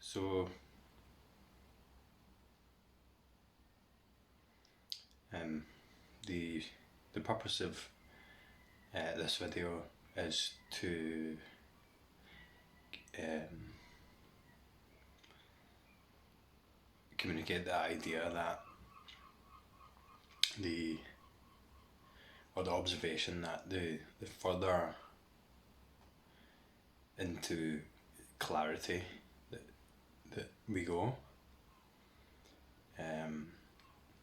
So, um, the the purpose of this video is to um, communicate the idea that the the observation that the further into clarity that we go,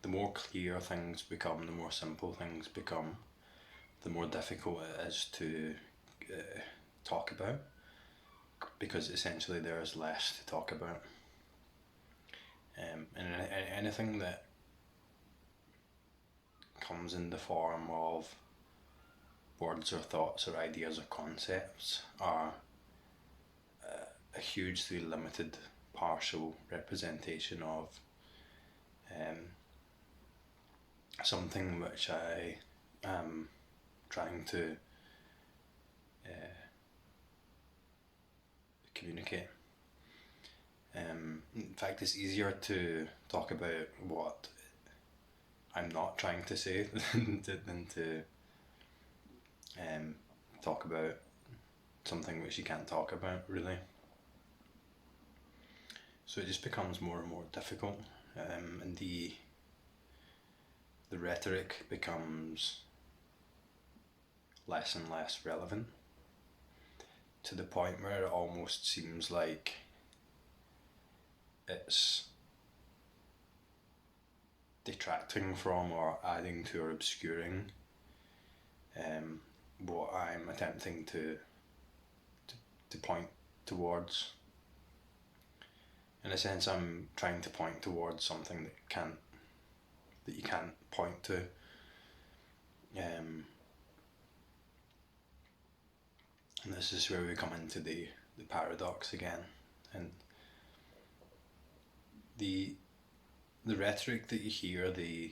the more clear things become, the more simple things become, the more difficult it is to talk about, because essentially there is less to talk about. And anything that comes in the form of words or thoughts or ideas or concepts are a hugely limited partial representation of something which I am trying to communicate. In fact, it's easier to talk about what I'm not trying to say than to talk about something which you can't talk about, really. So it just becomes more and more difficult, and the rhetoric becomes less and less relevant, to the point where it almost seems like it's detracting from or adding to or obscuring what I'm attempting to point towards. In a sense, I'm trying to point towards something that you can't point to. And this is where we come into the paradox again, and the rhetoric that you hear, the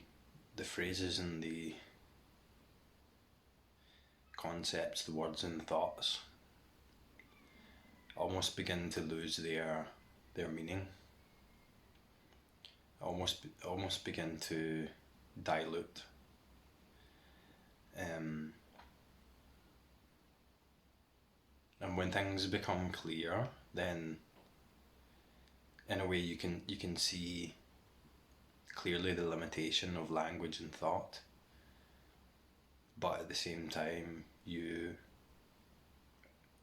phrases and the concepts, the words and thoughts almost begin to lose their meaning, almost begin to dilute. And when things become clear, then in a way you can see clearly the limitation of language and thought, but at the same time you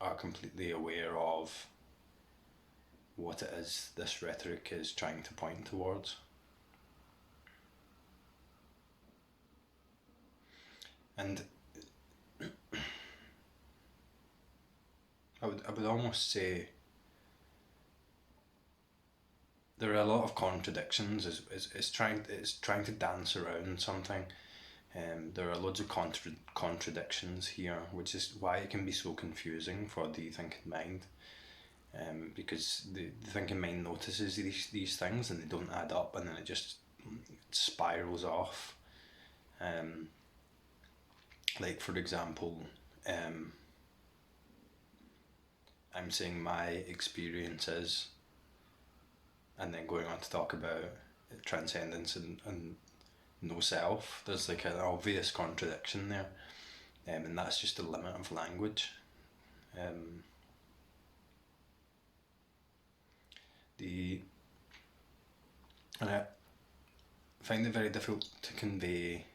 are completely aware of what it is this rhetoric is trying to point towards. And I would almost say there are a lot of contradictions. It's trying to dance around something. There are loads of contradictions here, which is why it can be so confusing for the thinking mind. Because the thinking mind notices these things and they don't add up, and then it just spirals off. Like, for example, I'm saying my experiences, and then going on to talk about transcendence and no self. There's like an obvious contradiction there, and that's just the limit of language. And I find it very difficult to convey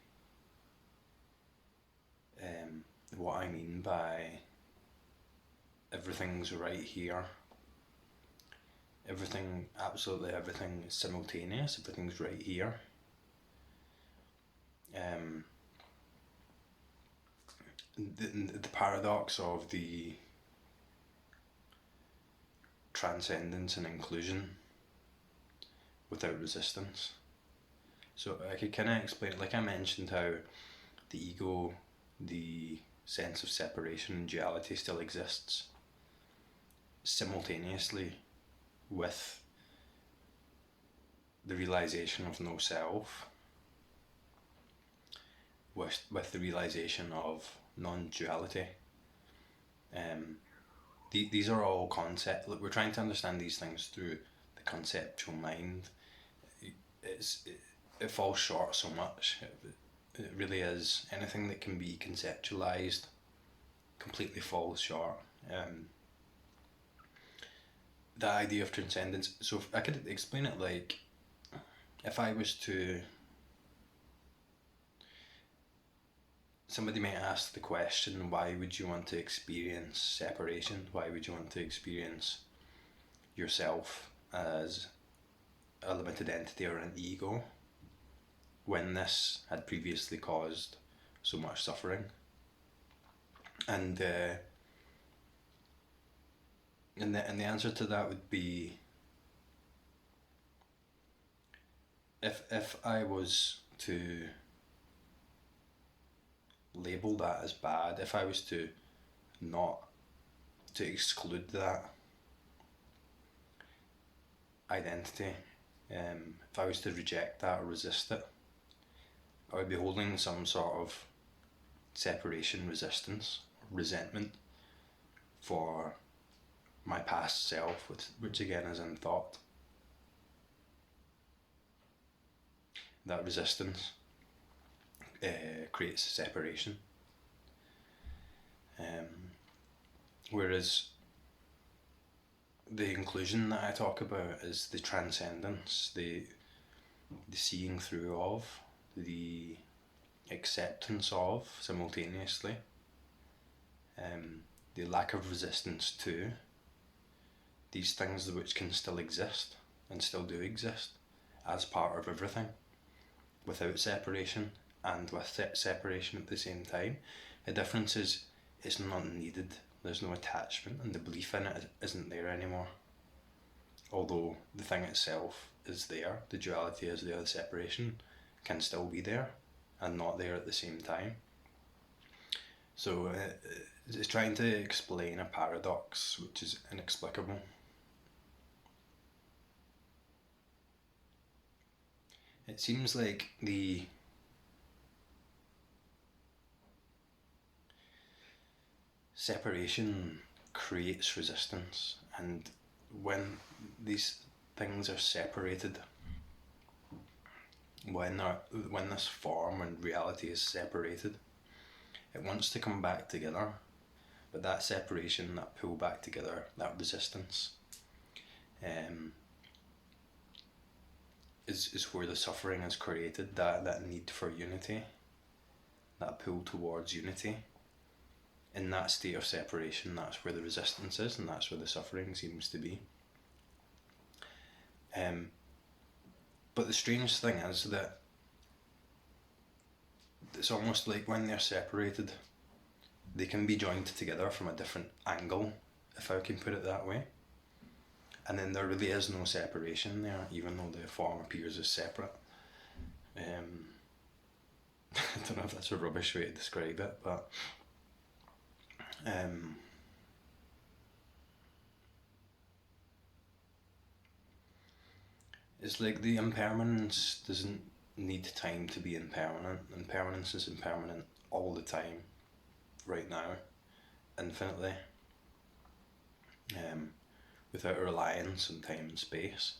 what I mean by everything's right here. Absolutely everything is simultaneous, everything's right here. The paradox of the transcendence and inclusion without resistance. So I could kind of explain, like I mentioned, how the ego, the sense of separation and duality still exists simultaneously with the realization of no self, with the realization of non-duality. These are all concepts. Look, we're trying to understand these things through conceptual mind, it falls short so much. It really is. Anything that can be conceptualized completely falls short. The idea of transcendence. So if I could explain it like, if I was to, somebody might ask the question, why would you want to experience separation? Why would you want to experience yourself as a limited entity or an ego when this had previously caused so much suffering? And the answer to that would be, if I was to label that as bad, if I was to not, to exclude that identity, if I was to reject that or resist it, I would be holding some sort of separation resistance, resentment for my past self, which again is in thought. That resistance creates separation. Whereas the inclusion that I talk about is the transcendence, the seeing through of, the acceptance of simultaneously, the lack of resistance to these things which can still exist and still do exist as part of everything, without separation and with separation at the same time. The difference is it's not needed, there's no attachment, and the belief in it isn't there anymore. Although the thing itself is there, the duality is there, the separation can still be there and not there at the same time. So it's trying to explain a paradox which is inexplicable. It seems like the separation creates resistance, and when these things are separated, when this form and reality is separated, it wants to come back together, but that separation, that pull back together, that resistance, is where the suffering is created, that need for unity, that pull towards unity. In that state of separation, that's where the resistance is, and that's where the suffering seems to be. But the strange thing is that it's almost like when they're separated, they can be joined together from a different angle, if I can put it that way. And then there really is no separation there, even though the form appears as separate. I don't know if that's a rubbish way to describe it, but it's like the impermanence doesn't need time to be impermanent. Impermanence is impermanent all the time, right now, infinitely, without a reliance on time and space.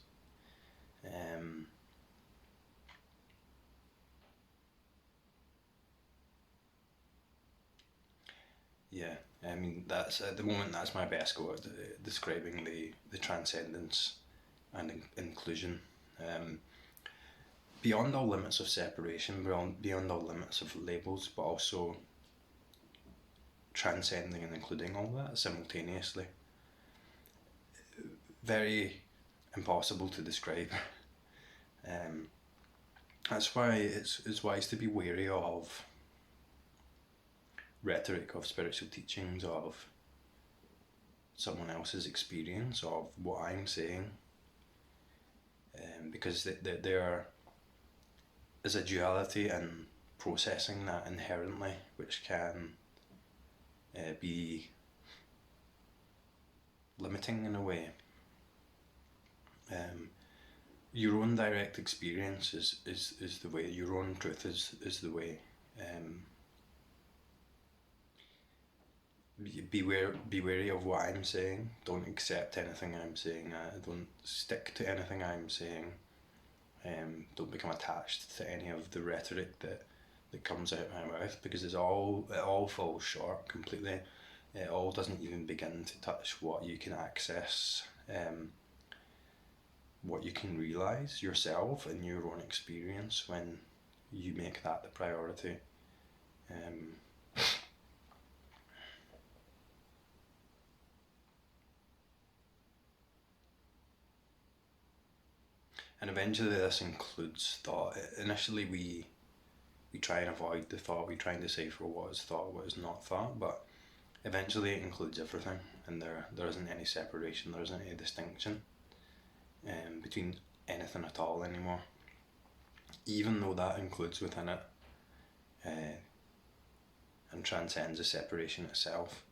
Yeah, I mean, that's at the moment, that's my best go at describing the transcendence and inclusion. Beyond all limits of separation, beyond all limits of labels, but also transcending and including all that simultaneously. Very impossible to describe. That's why it's wise to be wary of rhetoric, of spiritual teachings, of someone else's experience, of what I'm saying, because there is a duality in processing that inherently, which can be limiting in a way. Your own direct experience is the way, your own truth is the way. be wary of what I'm saying. Don't accept anything I'm saying. Don't stick to anything I'm saying. Don't become attached to any of the rhetoric that comes out of my mouth, because it all falls short completely. It all doesn't even begin to touch what you can access, what you can realize yourself in your own experience when you make that the priority. And eventually this includes thought. Initially we try and avoid the thought, we try and decipher what is thought, what is not thought, but eventually it includes everything, and there isn't any separation, there isn't any distinction between anything at all anymore, even though that includes within it and transcends the separation itself.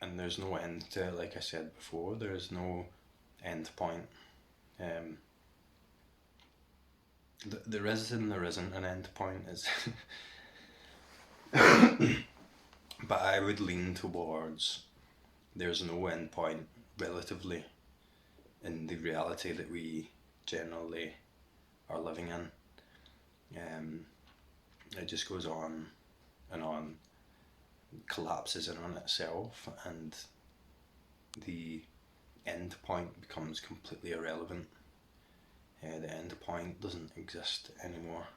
And there's no end to it, like I said before, there's no end point. There is and there isn't an end point, is but I would lean towards there's no end point relatively in the reality that we generally are living in. It just goes on and on, collapses in on itself, and the end point becomes completely irrelevant. The end point doesn't exist anymore.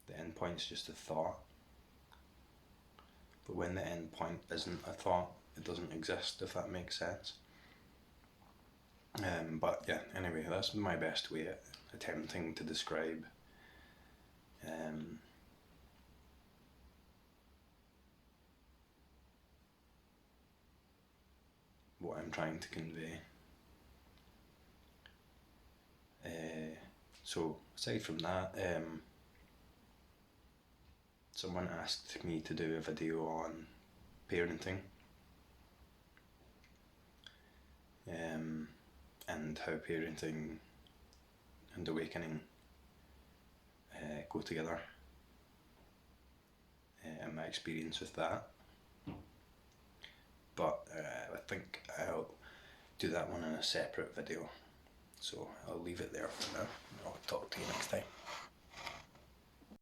The end point's just a thought. But when the end point isn't a thought, it doesn't exist, if that makes sense. But yeah, anyway, that's my best way at attempting to describe what I'm trying to convey. So aside from that, someone asked me to do a video on parenting, and how parenting and awakening go together, and my experience with that. But I think I'll do that one in a separate video, so I'll leave it there for now. I'll talk